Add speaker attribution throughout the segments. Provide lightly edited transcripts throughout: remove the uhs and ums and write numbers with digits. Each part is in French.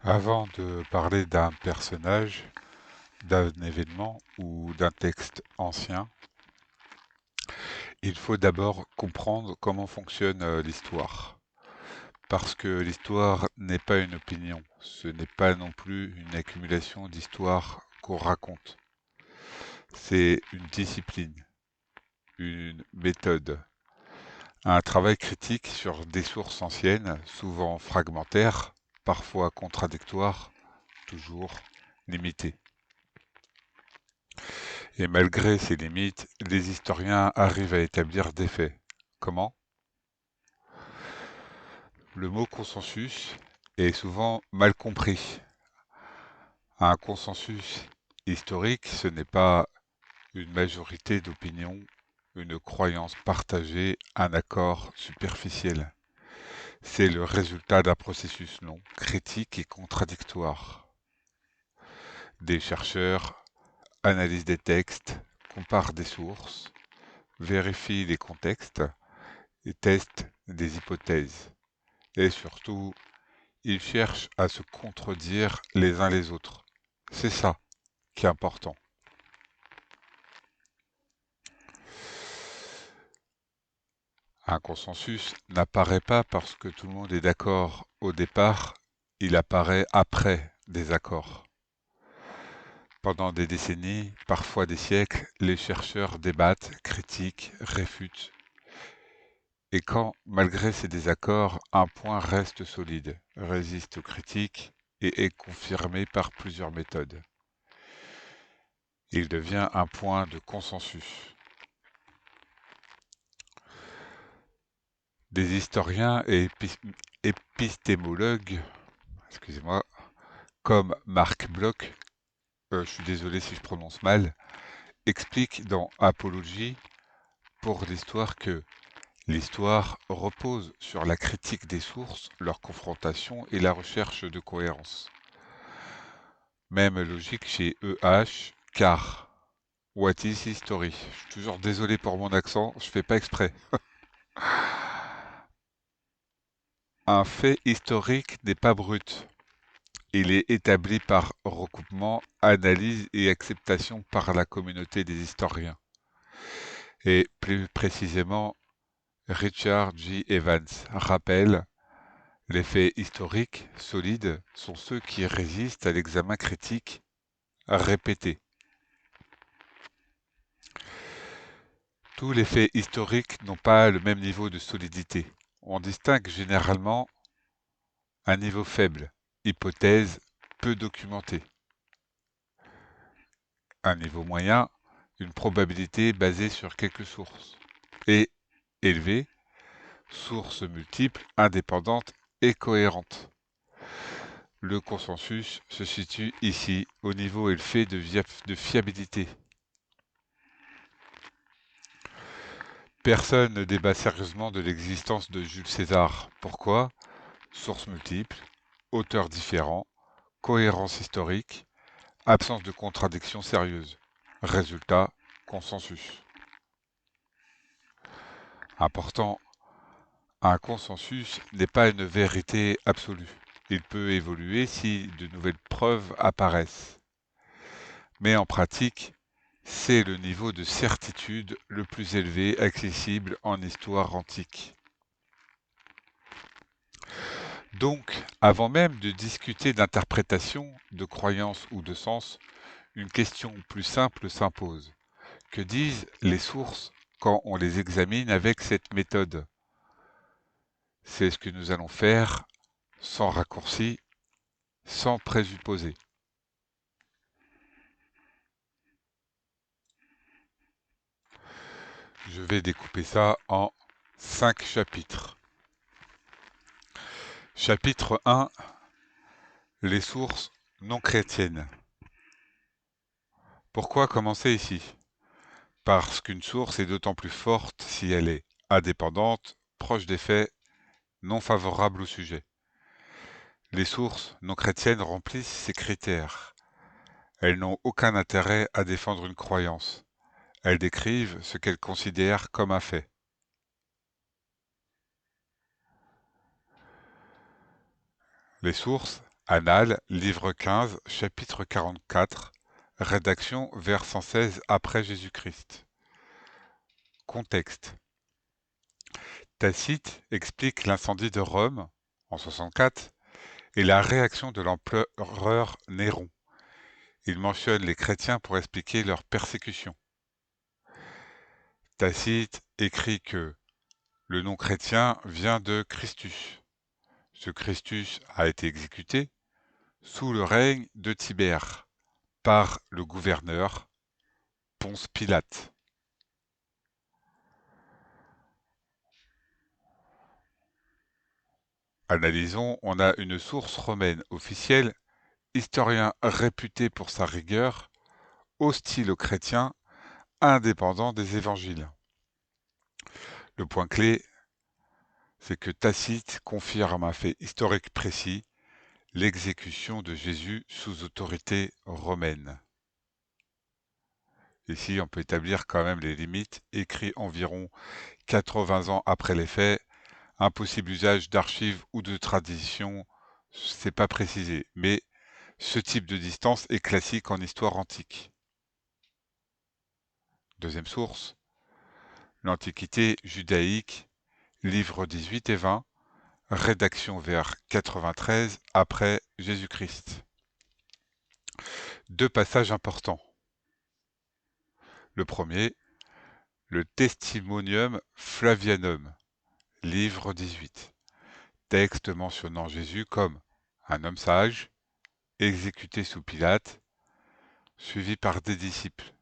Speaker 1: Avant de parler d'un personnage, d'un événement ou d'un texte ancien, il faut d'abord comprendre comment fonctionne l'histoire. Parce que l'histoire n'est pas une opinion, ce n'est pas non plus une accumulation d'histoires qu'on raconte. C'est une discipline, une méthode, un travail critique sur des sources anciennes, souvent fragmentaires, parfois contradictoires, toujours limitées. Et malgré ces limites, les historiens arrivent à établir des faits. Comment? Le mot consensus est souvent mal compris. Un consensus historique, ce n'est pas une majorité d'opinions, une croyance partagée, un accord superficiel. C'est le résultat d'un processus long, critique et contradictoire. Des chercheurs analysent des textes, comparent des sources, vérifient les contextes et testent des hypothèses. Et surtout, ils cherchent à se contredire les uns les autres. C'est ça qui est important. Un consensus n'apparaît pas parce que tout le monde est d'accord au départ, il apparaît après des accords. Pendant des décennies, parfois des siècles, les chercheurs débattent, critiquent, réfutent. Et quand, malgré ces désaccords, un point reste solide, résiste aux critiques et est confirmé par plusieurs méthodes, il devient un point de consensus. Des historiens et épistémologues, excusez-moi, comme Marc Bloch, je suis désolé si je prononce mal, expliquent dans Apologie pour l'histoire que l'histoire repose sur la critique des sources, leur confrontation et la recherche de cohérence. Même logique chez E.H. Car. What is history? Je suis toujours désolé pour mon accent, je fais pas exprès. Un fait historique n'est pas brut. Il est établi par recoupement, analyse et acceptation par la communauté des historiens. Et plus précisément, Richard J. Evans rappelle: les faits historiques solides sont ceux qui résistent à l'examen critique répété. Tous les faits historiques n'ont pas le même niveau de solidité. On distingue généralement un niveau faible, hypothèse peu documentée, un niveau moyen, une probabilité basée sur quelques sources, et élevé, sources multiples, indépendantes et cohérentes. Le consensus se situe ici au niveau élevé de fiabilité. Personne ne débat sérieusement de l'existence de Jules César. Pourquoi? Sources multiples, auteurs différents, cohérence historique, absence de contradiction sérieuse. Résultat, consensus. Important, un consensus n'est pas une vérité absolue. Il peut évoluer si de nouvelles preuves apparaissent. Mais en pratique, c'est le niveau de certitude le plus élevé accessible en histoire antique. Donc, avant même de discuter d'interprétation, de croyance ou de sens, une question plus simple s'impose. Que disent les sources quand on les examine avec cette méthode? C'est ce que nous allons faire sans raccourci, sans présupposés. Je vais découper ça en 5 chapitres. Chapitre 1. Les sources non chrétiennes. Pourquoi commencer ici? Parce qu'une source est d'autant plus forte si elle est indépendante, proche des faits, non favorable au sujet. Les sources non chrétiennes remplissent ces critères. Elles n'ont aucun intérêt à défendre une croyance. Elles décrivent ce qu'elles considèrent comme un fait. Les sources Annales, livre 15, chapitre 44, rédaction vers 116 après Jésus-Christ. Contexte. Tacite explique l'incendie de Rome, en 64, et la réaction de l'empereur Néron. Il mentionne les chrétiens pour expliquer leur persécution. Tacite écrit que le nom chrétien vient de Christus. Ce Christus a été exécuté sous le règne de Tibère par le gouverneur Ponce Pilate. Analysons, on a une source romaine officielle, historien réputé pour sa rigueur, hostile aux chrétiens, indépendant des évangiles. Le point clé, c'est que Tacite confirme un fait historique précis, l'exécution de Jésus sous autorité romaine. Ici, on peut établir quand même les limites, écrit environ 80 ans après les faits, un possible usage d'archives ou de traditions, c'est pas précisé, mais ce type de distance est classique en histoire antique. Deuxième source, l'Antiquité judaïque, livres 18 et 20, rédaction vers 93 après Jésus-Christ. Deux passages importants. Le premier, le Testimonium Flavianum, livre 18, texte mentionnant Jésus comme un homme sage, exécuté sous Pilate, suivi par des disciples.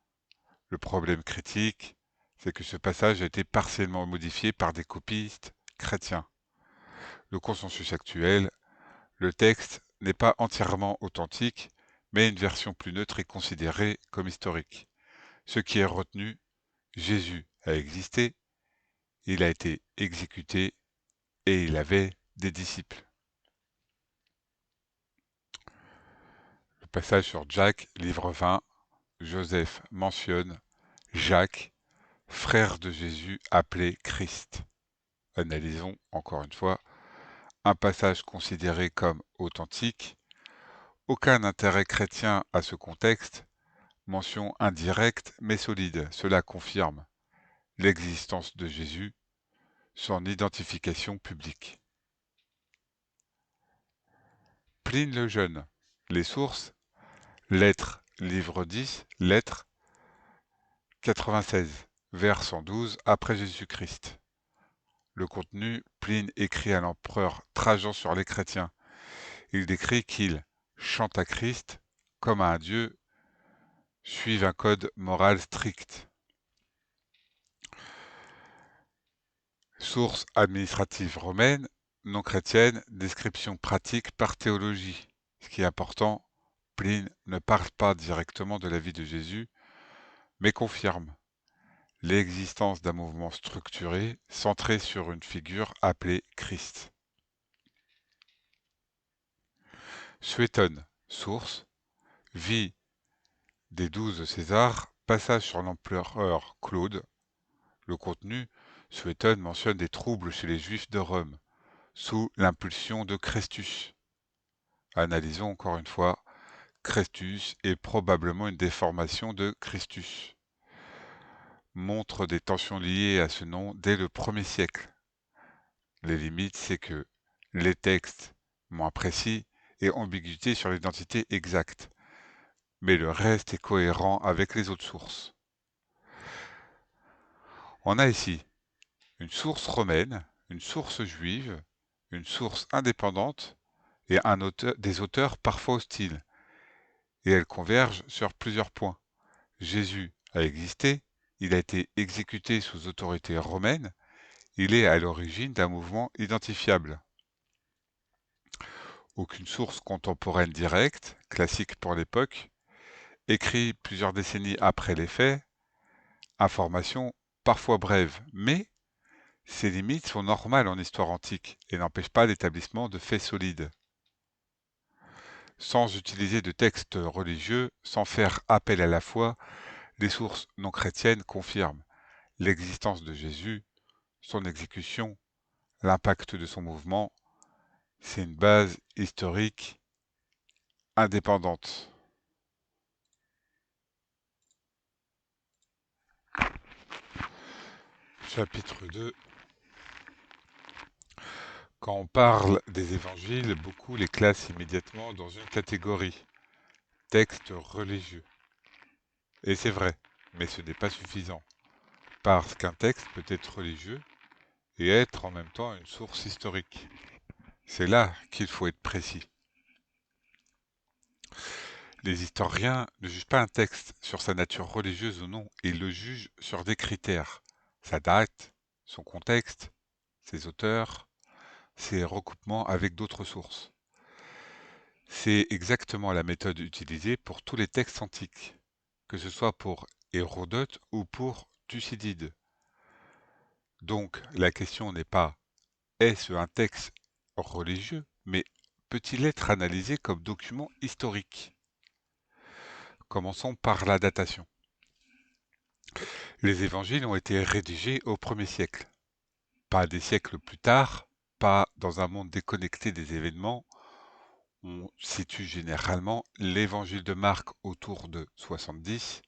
Speaker 1: Le problème critique, c'est que ce passage a été partiellement modifié par des copistes chrétiens. Le consensus actuel, le texte n'est pas entièrement authentique, mais une version plus neutre est considérée comme historique. Ce qui est retenu, Jésus a existé, il a été exécuté et il avait des disciples. Le passage sur Jacques, livre 20, Joseph mentionne Jacques, frère de Jésus appelé Christ. Analysons encore une fois un passage considéré comme authentique, aucun intérêt chrétien à ce contexte, mention indirecte mais solide, cela confirme l'existence de Jésus, son identification publique. Pline le Jeune, les sources, Lettres, livre 10, Lettres, 96, vers 112 après Jésus-Christ. Le contenu, Pline écrit à l'empereur Trajan sur les chrétiens. Il décrit qu'ils chantent à Christ comme à un Dieu, suivent un code moral strict. Source administrative romaine, non chrétienne, description pratique par théologie. Ce qui est important, Pline ne parle pas directement de la vie de Jésus, mais confirme l'existence d'un mouvement structuré centré sur une figure appelée Christ. Suétone, source, vie des 12 Césars, passage sur l'empereur Claude. Le contenu, Suétone mentionne des troubles chez les Juifs de Rome, sous l'impulsion de Christus. Analysons encore une fois, Christus est probablement une déformation de Christus. Montre des tensions liées à ce nom dès le 1er siècle. Les limites, c'est que les textes moins précis et ambiguïté sur l'identité exacte, mais le reste est cohérent avec les autres sources. On a ici une source romaine, une source juive, une source indépendante et des auteurs parfois hostiles, et elles convergent sur plusieurs points. Jésus a existé, il a été exécuté sous autorité romaine, il est à l'origine d'un mouvement identifiable. Aucune source contemporaine directe, classique pour l'époque, écrit plusieurs décennies après les faits, information parfois brève, mais ces limites sont normales en histoire antique et n'empêchent pas l'établissement de faits solides. Sans utiliser de textes religieux, sans faire appel à la foi, les sources non chrétiennes confirment l'existence de Jésus, son exécution, l'impact de son mouvement. C'est une base historique indépendantes. Chapitre 2. Quand on parle des évangiles, beaucoup les classent immédiatement dans une catégorie, texte religieux. Et c'est vrai, mais ce n'est pas suffisant, parce qu'un texte peut être religieux et être en même temps une source historique. C'est là qu'il faut être précis. Les historiens ne jugent pas un texte sur sa nature religieuse ou non, ils le jugent sur des critères. Sa date, son contexte, ses auteurs, ses recoupements avec d'autres sources. C'est exactement la méthode utilisée pour tous les textes antiques, que ce soit pour Hérodote ou pour Thucydide. Donc la question n'est pas est-ce un texte religieux, mais peut-il être analysé comme document historique? Commençons par la datation. Les évangiles ont été rédigés au 1er siècle, pas des siècles plus tard, pas dans un monde déconnecté des événements. On situe généralement l'évangile de Marc autour de 70,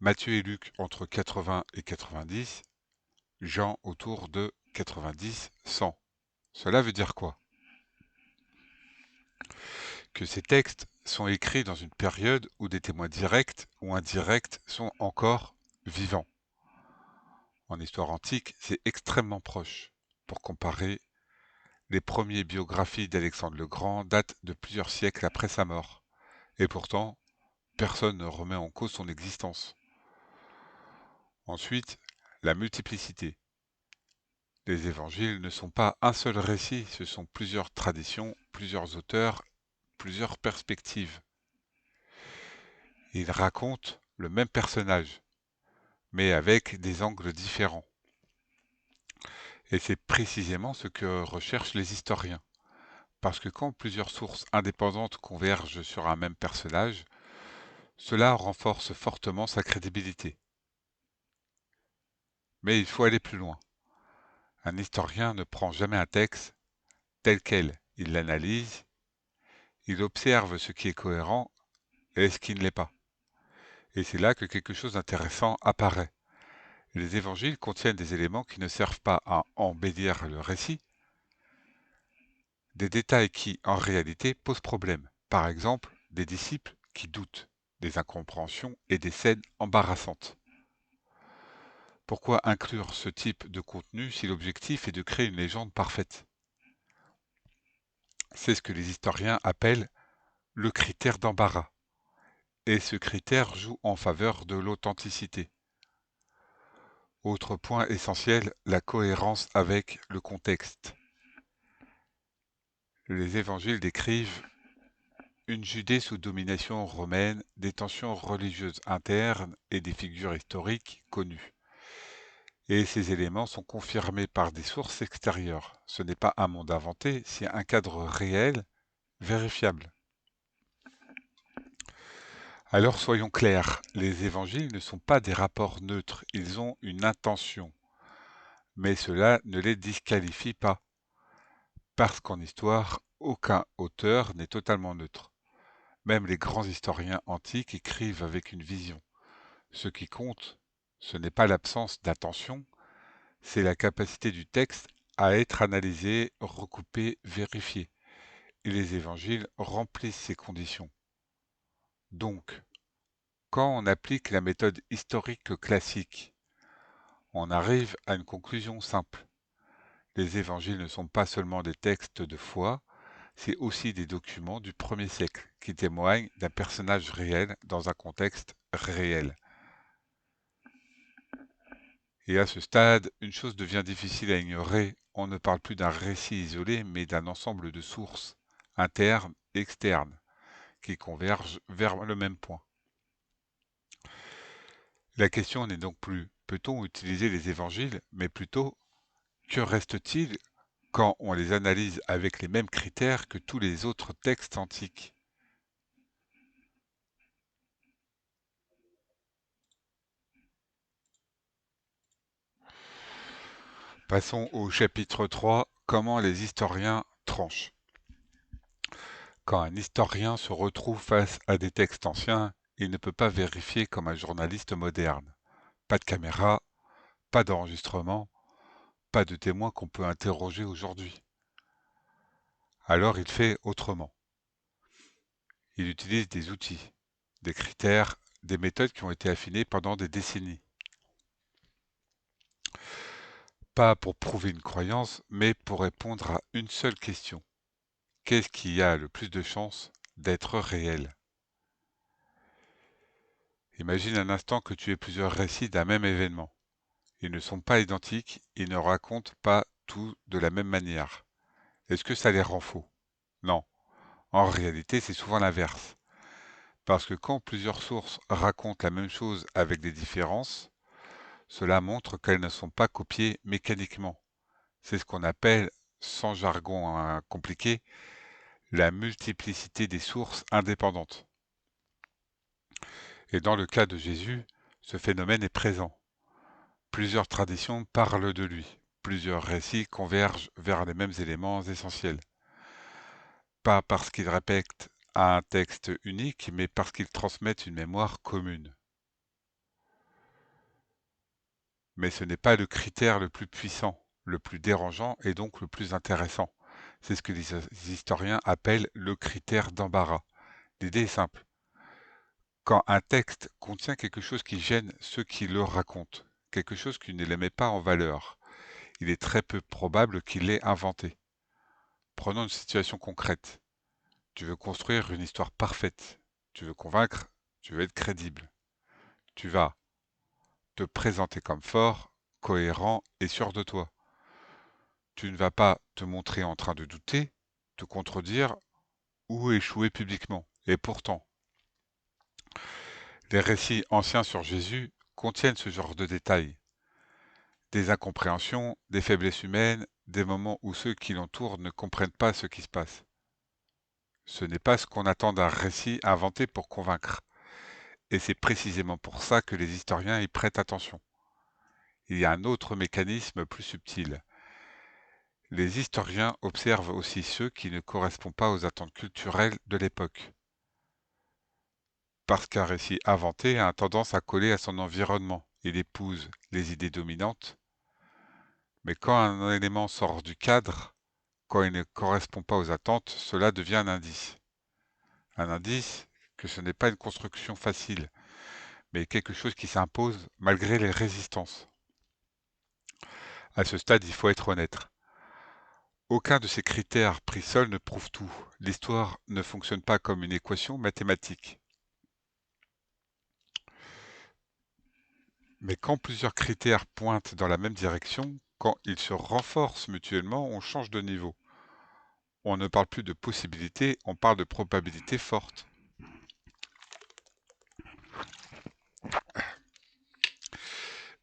Speaker 1: Matthieu et Luc entre 80 et 90, Jean autour de 90-100. Cela veut dire quoi? Que ces textes sont écrits dans une période où des témoins directs ou indirects sont encore vivants. En histoire antique, c'est extrêmement proche. Pour comparer, les premières biographies d'Alexandre le Grand datent de plusieurs siècles après sa mort. Et pourtant, personne ne remet en cause son existence. Ensuite, la multiplicité. Les évangiles ne sont pas un seul récit, ce sont plusieurs traditions, plusieurs auteurs, plusieurs perspectives. Ils racontent le même personnage, mais avec des angles différents. Et c'est précisément ce que recherchent les historiens. Parce que quand plusieurs sources indépendantes convergent sur un même personnage, cela renforce fortement sa crédibilité. Mais il faut aller plus loin. Un historien ne prend jamais un texte tel quel, il l'analyse, il observe ce qui est cohérent et ce qui ne l'est pas. Et c'est là que quelque chose d'intéressant apparaît. Les évangiles contiennent des éléments qui ne servent pas à embellir le récit, des détails qui, en réalité, posent problème. Par exemple, des disciples qui doutent, des incompréhensions et des scènes embarrassantes. Pourquoi inclure ce type de contenu si l'objectif est de créer une légende parfaite? C'est ce que les historiens appellent le critère d'embarras. Et ce critère joue en faveur de l'authenticité. Autre point essentiel, la cohérence avec le contexte. Les évangiles décrivent une Judée sous domination romaine, des tensions religieuses internes et des figures historiques connues. Et ces éléments sont confirmés par des sources extérieures. Ce n'est pas un monde inventé, c'est un cadre réel, vérifiable. Alors soyons clairs, les évangiles ne sont pas des rapports neutres, ils ont une intention. Mais cela ne les disqualifie pas, parce qu'en histoire, aucun auteur n'est totalement neutre. Même les grands historiens antiques écrivent avec une vision. Ce qui compte, ce n'est pas l'absence d'attention, c'est la capacité du texte à être analysé, recoupé, vérifié. Et les évangiles remplissent ces conditions. Donc, quand on applique la méthode historique classique, on arrive à une conclusion simple. Les évangiles ne sont pas seulement des textes de foi, c'est aussi des documents du 1er siècle qui témoignent d'un personnage réel dans un contexte réel. Et à ce stade, une chose devient difficile à ignorer, on ne parle plus d'un récit isolé, mais d'un ensemble de sources, internes et externes, qui convergent vers le même point. La question n'est donc plus peut-on utiliser les évangiles, mais plutôt que reste-t-il quand on les analyse avec les mêmes critères que tous les autres textes antiques? Passons au chapitre 3, comment les historiens tranchent. Quand un historien se retrouve face à des textes anciens, il ne peut pas vérifier comme un journaliste moderne. Pas de caméra, pas d'enregistrement, pas de témoins qu'on peut interroger aujourd'hui. Alors il fait autrement. Il utilise des outils, des critères, des méthodes qui ont été affinées pendant des décennies. Pas pour prouver une croyance, mais pour répondre à une seule question. Qu'est-ce qui a le plus de chances d'être réel? Imagine un instant que tu aies plusieurs récits d'un même événement. Ils ne sont pas identiques, ils ne racontent pas tout de la même manière. Est-ce que ça les rend faux? Non. En réalité, c'est souvent l'inverse. Parce que quand plusieurs sources racontent la même chose avec des différences, cela montre qu'elles ne sont pas copiées mécaniquement. C'est ce qu'on appelle, sans jargon compliqué, la multiplicité des sources indépendantes. Et dans le cas de Jésus, ce phénomène est présent. Plusieurs traditions parlent de lui. Plusieurs récits convergent vers les mêmes éléments essentiels. Pas parce qu'ils répètent un texte unique, mais parce qu'ils transmettent une mémoire commune. Mais ce n'est pas le critère le plus puissant, le plus dérangeant et donc le plus intéressant. C'est ce que les historiens appellent le critère d'embarras. L'idée est simple. Quand un texte contient quelque chose qui gêne ceux qui le racontent, quelque chose qui ne les met pas en valeur, il est très peu probable qu'il l'ait inventé. Prenons une situation concrète. Tu veux construire une histoire parfaite. Tu veux convaincre, tu veux être crédible. Tu vas te présenter comme fort, cohérent et sûr de toi. Tu ne vas pas te montrer en train de douter, te contredire ou échouer publiquement. Et pourtant, les récits anciens sur Jésus contiennent ce genre de détails. Des incompréhensions, des faiblesses humaines, des moments où ceux qui l'entourent ne comprennent pas ce qui se passe. Ce n'est pas ce qu'on attend d'un récit inventé pour convaincre. Et c'est précisément pour ça que les historiens y prêtent attention. Il y a un autre mécanisme plus subtil. Les historiens observent aussi ceux qui ne correspondent pas aux attentes culturelles de l'époque. Parce qu'un récit inventé a tendance à coller à son environnement. Il épouse les idées dominantes. Mais quand un élément sort du cadre, quand il ne correspond pas aux attentes, cela devient un indice. Un indice que ce n'est pas une construction facile, mais quelque chose qui s'impose malgré les résistances. À ce stade, il faut être honnête. Aucun de ces critères pris seul ne prouve tout. L'histoire ne fonctionne pas comme une équation mathématique. Mais quand plusieurs critères pointent dans la même direction, quand ils se renforcent mutuellement, on change de niveau. On ne parle plus de possibilités, on parle de probabilités fortes.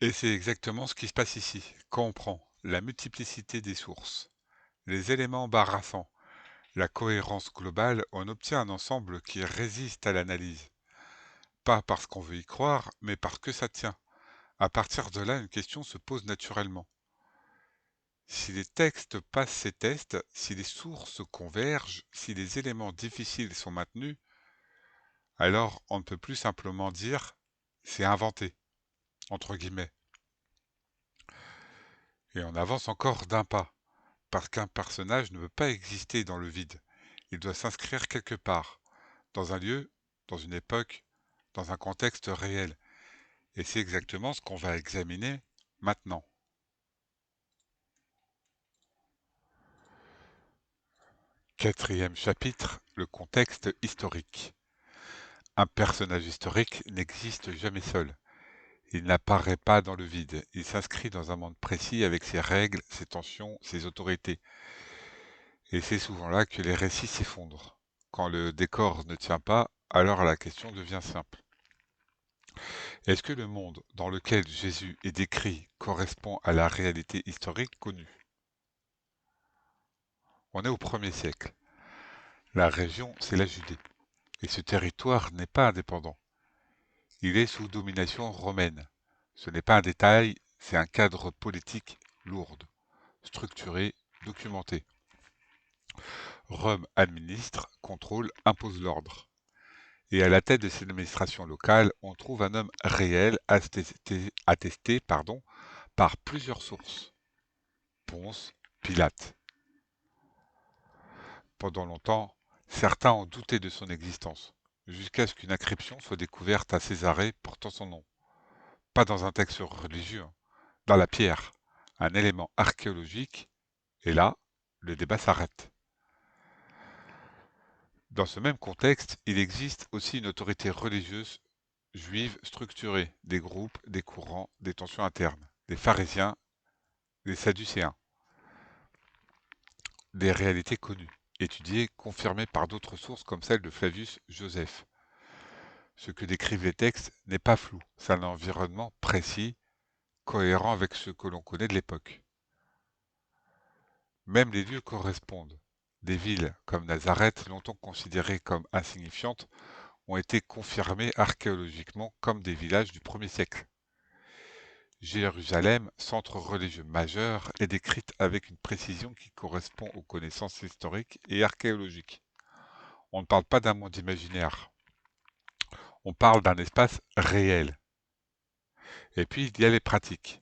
Speaker 1: Et c'est exactement ce qui se passe ici. Quand on prend la multiplicité des sources, les éléments embarrassants, la cohérence globale, on obtient un ensemble qui résiste à l'analyse. Pas parce qu'on veut y croire, mais parce que ça tient. À partir de là, une question se pose naturellement. Si les textes passent ces tests, si les sources convergent, si les éléments difficiles sont maintenus, alors on ne peut plus simplement dire c'est inventé, entre guillemets. Et on avance encore d'un pas, parce qu'un personnage ne peut pas exister dans le vide. Il doit s'inscrire quelque part, dans un lieu, dans une époque, dans un contexte réel. Et c'est exactement ce qu'on va examiner maintenant. Quatrième chapitre, le contexte historique. Un personnage historique n'existe jamais seul. Il n'apparaît pas dans le vide. Il s'inscrit dans un monde précis avec ses règles, ses tensions, ses autorités. Et c'est souvent là que les récits s'effondrent. Quand le décor ne tient pas, alors la question devient simple. Est-ce que le monde dans lequel Jésus est décrit correspond à la réalité historique connue? On est au 1er siècle. La région, c'est la Judée. Et ce territoire n'est pas indépendant. Il est sous domination romaine. Ce n'est pas un détail, c'est un cadre politique lourd, structuré, documenté. Rome administre, contrôle, impose l'ordre. Et à la tête de cette administration locale, on trouve un homme réel attesté par plusieurs sources. Ponce, Pilate. Pendant longtemps, certains ont douté de son existence, jusqu'à ce qu'une inscription soit découverte à Césarée portant son nom. Pas dans un texte religieux, hein, dans la pierre, un élément archéologique, et là, le débat s'arrête. Dans ce même contexte, il existe aussi une autorité religieuse juive structurée, des groupes, des courants, des tensions internes, des pharisiens, des sadducéens, des réalités connues, étudiées, confirmées par d'autres sources comme celle de Flavius Joseph. Ce que décrivent les textes n'est pas flou, c'est un environnement précis, cohérent avec ce que l'on connaît de l'époque. Même les lieux correspondent. Des villes comme Nazareth, longtemps considérées comme insignifiantes, ont été confirmées archéologiquement comme des villages du 1er siècle. Jérusalem, centre religieux majeur, est décrite avec une précision qui correspond aux connaissances historiques et archéologiques. On ne parle pas d'un monde imaginaire, on parle d'un espace réel. Et puis il y a les pratiques,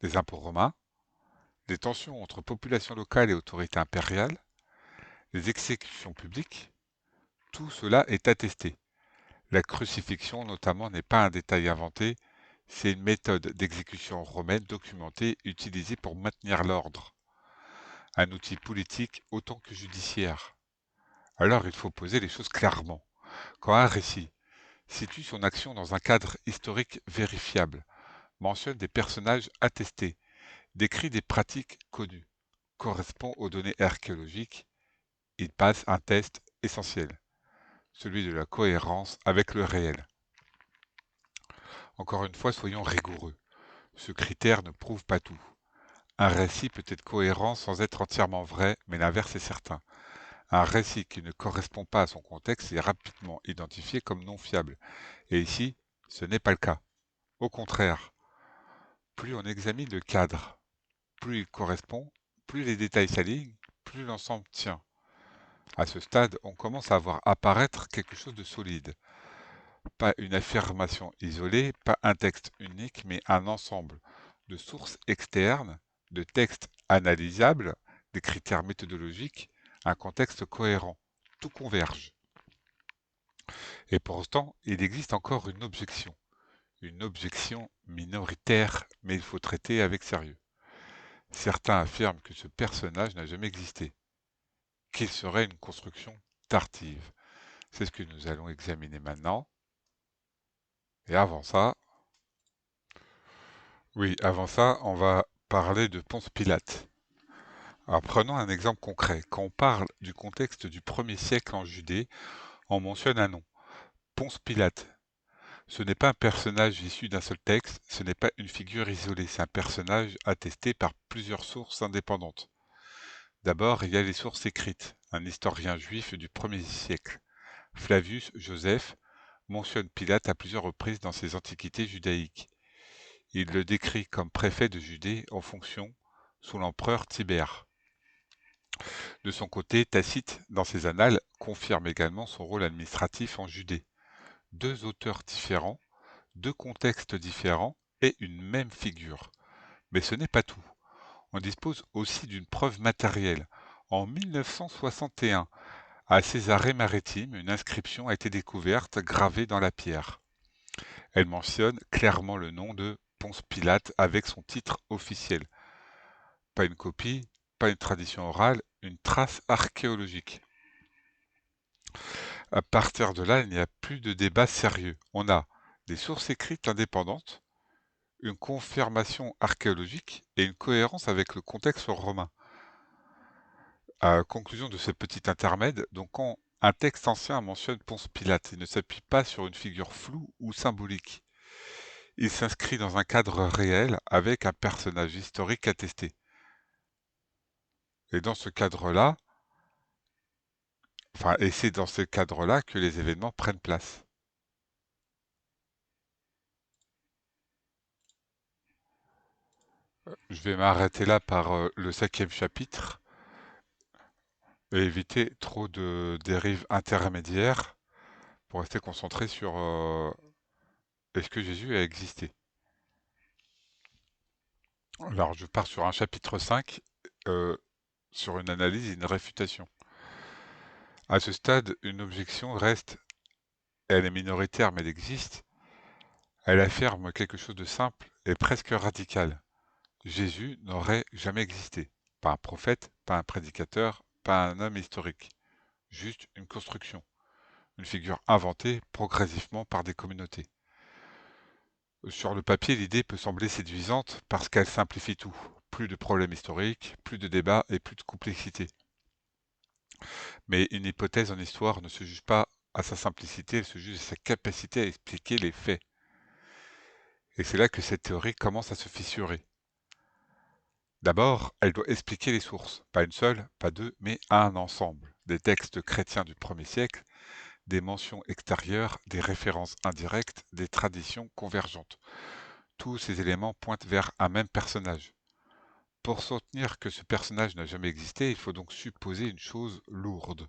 Speaker 1: les impôts romains, les tensions entre population locale et autorité impériale, les exécutions publiques, tout cela est attesté. La crucifixion notamment n'est pas un détail inventé, c'est une méthode d'exécution romaine documentée utilisée pour maintenir l'ordre, un outil politique autant que judiciaire. Alors il faut poser les choses clairement. Quand un récit situe son action dans un cadre historique vérifiable, mentionne des personnages attestés, décrit des pratiques connues, correspond aux données archéologiques, il passe un test essentiel, celui de la cohérence avec le réel. Encore une fois, soyons rigoureux. Ce critère ne prouve pas tout. Un récit peut être cohérent sans être entièrement vrai, mais l'inverse est certain. Un récit qui ne correspond pas à son contexte est rapidement identifié comme non fiable. Et ici, ce n'est pas le cas. Au contraire, plus on examine le cadre, plus il correspond, plus les détails s'alignent, plus l'ensemble tient. À ce stade, on commence à voir apparaître quelque chose de solide. Pas une affirmation isolée, pas un texte unique, mais un ensemble de sources externes, de textes analysables, des critères méthodologiques, un contexte cohérent. Tout converge. Et pourtant, il existe encore une objection minoritaire, mais il faut traiter avec sérieux. Certains affirment que ce personnage n'a jamais existé, qu'il serait une construction tardive. C'est ce que nous allons examiner maintenant. Et avant ça, on va parler de Ponce Pilate. Alors prenons un exemple concret. Quand on parle du contexte du 1er siècle en Judée, on mentionne un nom, Ponce Pilate. Ce n'est pas un personnage issu d'un seul texte, ce n'est pas une figure isolée, c'est un personnage attesté par plusieurs sources indépendantes. D'abord, il y a les sources écrites. Un historien juif du 1er siècle, Flavius Joseph, mentionne Pilate à plusieurs reprises dans ses antiquités judaïques. Il le décrit comme préfet de Judée en fonction sous l'empereur Tibère. De son côté, Tacite, dans ses annales, confirme également son rôle administratif en Judée. Deux auteurs différents, deux contextes différents et une même figure. Mais ce n'est pas tout. On dispose aussi d'une preuve matérielle. En 1961, à Césarée-Maritime, une inscription a été découverte gravée dans la pierre. Elle mentionne clairement le nom de Ponce Pilate avec son titre officiel. Pas une copie, pas une tradition orale, une trace archéologique. À partir de là, il n'y a plus de débat sérieux. On a des sources écrites indépendantes, une confirmation archéologique et une cohérence avec le contexte romain. À conclusion de ce petit intermède, donc quand un texte ancien mentionne Ponce Pilate, il ne s'appuie pas sur une figure floue ou symbolique. Il s'inscrit dans un cadre réel avec un personnage historique attesté. Et dans ce cadre-là, et c'est dans ce cadre-là que les événements prennent place. Je vais m'arrêter là par le 5e chapitre. et éviter trop de dérives intermédiaires pour rester concentré sur est-ce que Jésus a existé. Alors je pars sur un chapitre 5, euh, sur une analyse et une réfutation. À ce stade, une objection reste, elle est minoritaire mais elle existe, elle affirme quelque chose de simple et presque radical. Jésus n'aurait jamais existé. Pas un prophète, pas un prédicateur, pas un homme historique. Juste une construction. Une figure inventée progressivement par des communautés. Sur le papier, l'idée peut sembler séduisante parce qu'elle simplifie tout. Plus de problèmes historiques, plus de débats et plus de complexité. Mais une hypothèse en histoire ne se juge pas à sa simplicité, elle se juge à sa capacité à expliquer les faits. Et c'est là que cette théorie commence à se fissurer. D'abord, elle doit expliquer les sources, pas une seule, pas deux, mais un ensemble. Des textes chrétiens du 1er siècle, des mentions extérieures, des références indirectes, des traditions convergentes. Tous ces éléments pointent vers un même personnage. Pour soutenir que ce personnage n'a jamais existé, il faut donc supposer une chose lourde,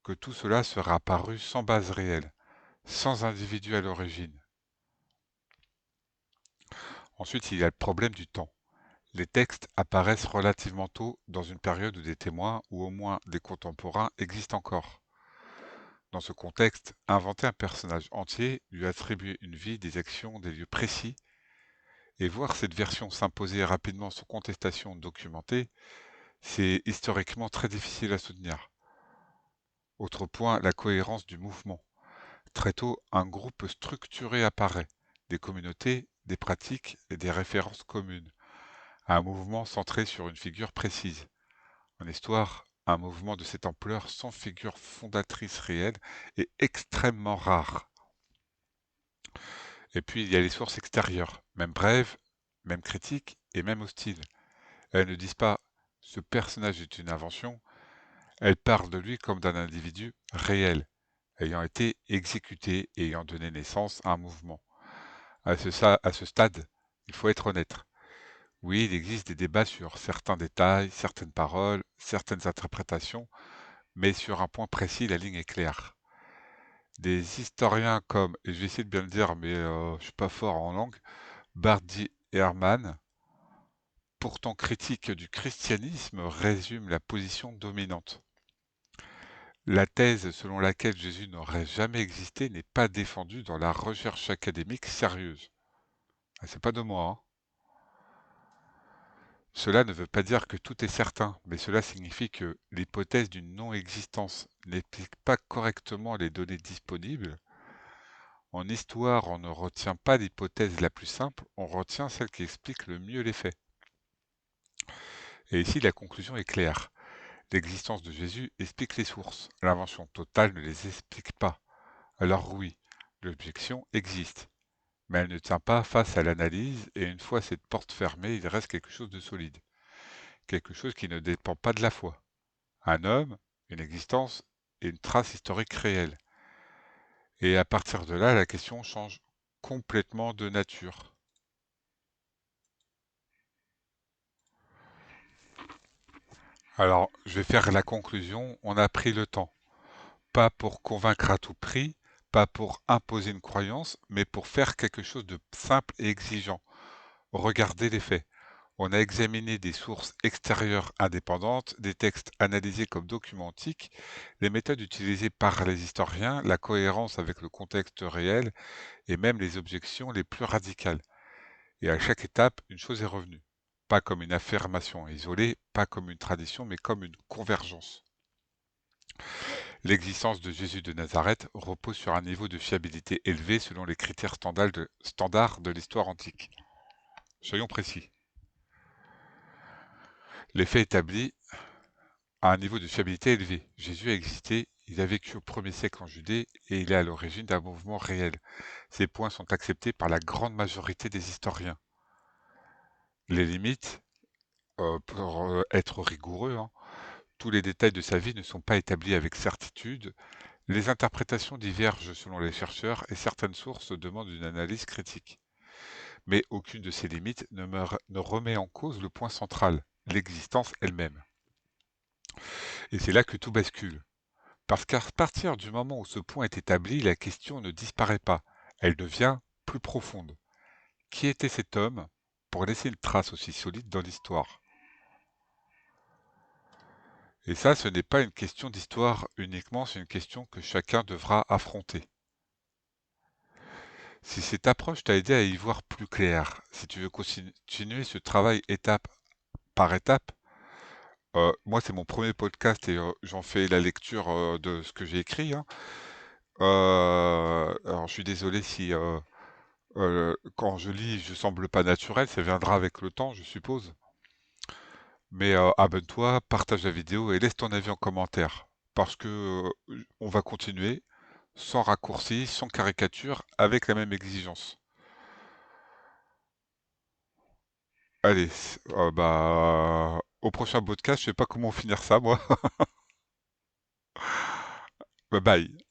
Speaker 1: que tout cela sera apparu sans base réelle, sans individu à l'origine. Ensuite, il y a le problème du temps. Les textes apparaissent relativement tôt dans une période où des témoins, ou au moins des contemporains, existent encore. Dans ce contexte, inventer un personnage entier, lui attribuer une vie, des actions, des lieux précis, et voir cette version s'imposer rapidement sans contestation documentée, c'est historiquement très difficile à soutenir. Autre point, la cohérence du mouvement. Très tôt, un groupe structuré apparaît, des communautés, des pratiques et des références communes. Un mouvement centré sur une figure précise. En histoire, un mouvement de cette ampleur sans figure fondatrice réelle est extrêmement rare. Et puis il y a les sources extérieures, même brèves, même critiques et même hostiles. Elles ne disent pas ce personnage est une invention, elles parlent de lui comme d'un individu réel, ayant été exécuté et ayant donné naissance à un mouvement. À ce stade, il faut être honnête. Oui, il existe des débats sur certains détails, certaines paroles, certaines interprétations, mais sur un point précis, la ligne est claire. Des historiens comme, et je vais essayer de bien le dire, mais je suis pas fort en langue, Bardi Herman, pourtant critique du christianisme, résume la position dominante. La thèse selon laquelle Jésus n'aurait jamais existé n'est pas défendue dans la recherche académique sérieuse. Ah, c'est pas de moi, hein. Cela ne veut pas dire que tout est certain, mais cela signifie que l'hypothèse d'une non-existence n'explique pas correctement les données disponibles. En histoire, on ne retient pas l'hypothèse la plus simple, on retient celle qui explique le mieux les faits. Et ici, la conclusion est claire. L'existence de Jésus explique les sources. L'invention totale ne les explique pas. Alors oui, l'objection existe, mais elle ne tient pas face à l'analyse et une fois cette porte fermée, il reste quelque chose de solide. Quelque chose qui ne dépend pas de la foi. Un homme, une existence et une trace historique réelle. Et à partir de là, la question change complètement de nature. Alors, je vais faire la conclusion. On a pris le temps. Pas pour convaincre à tout prix, pas pour imposer une croyance, mais pour faire quelque chose de simple et exigeant. Regardez les faits. On a examiné des sources extérieures indépendantes, des textes analysés comme documents antiques, les méthodes utilisées par les historiens, la cohérence avec le contexte réel et même les objections les plus radicales. Et à chaque étape, une chose est revenue. Pas comme une affirmation isolée, pas comme une tradition, mais comme une convergence. L'existence de Jésus de Nazareth repose sur un niveau de fiabilité élevé selon les critères standards de l'histoire antique. Soyons précis. Les faits établis à un niveau de fiabilité élevé. Jésus a existé, il a vécu au 1er siècle en Judée et il est à l'origine d'un mouvement réel. Ces points sont acceptés par la grande majorité des historiens. Les limites, pour être rigoureux, hein, tous les détails de sa vie ne sont pas établis avec certitude. Les interprétations divergent selon les chercheurs et certaines sources demandent une analyse critique. Mais aucune de ces limites ne remet en cause le point central, l'existence elle-même. Et c'est là que tout bascule. Parce qu'à partir du moment où ce point est établi, la question ne disparaît pas. Elle devient plus profonde. Qui était cet homme pour laisser une trace aussi solide dans l'histoire? Et ça, ce n'est pas une question d'histoire uniquement, c'est une question que chacun devra affronter. Si cette approche t'a aidé à y voir plus clair, si tu veux continuer ce travail étape par étape, moi c'est mon premier podcast et j'en fais la lecture de ce que j'ai écrit, hein. Alors je suis désolé si quand je lis je semble pas naturel, ça viendra avec le temps, je suppose. Mais abonne-toi, partage la vidéo et laisse ton avis en commentaire. Parce que on va continuer sans raccourci, sans caricature, avec la même exigence. Allez, bah, au prochain podcast, je sais pas comment finir ça, moi. Bye bye.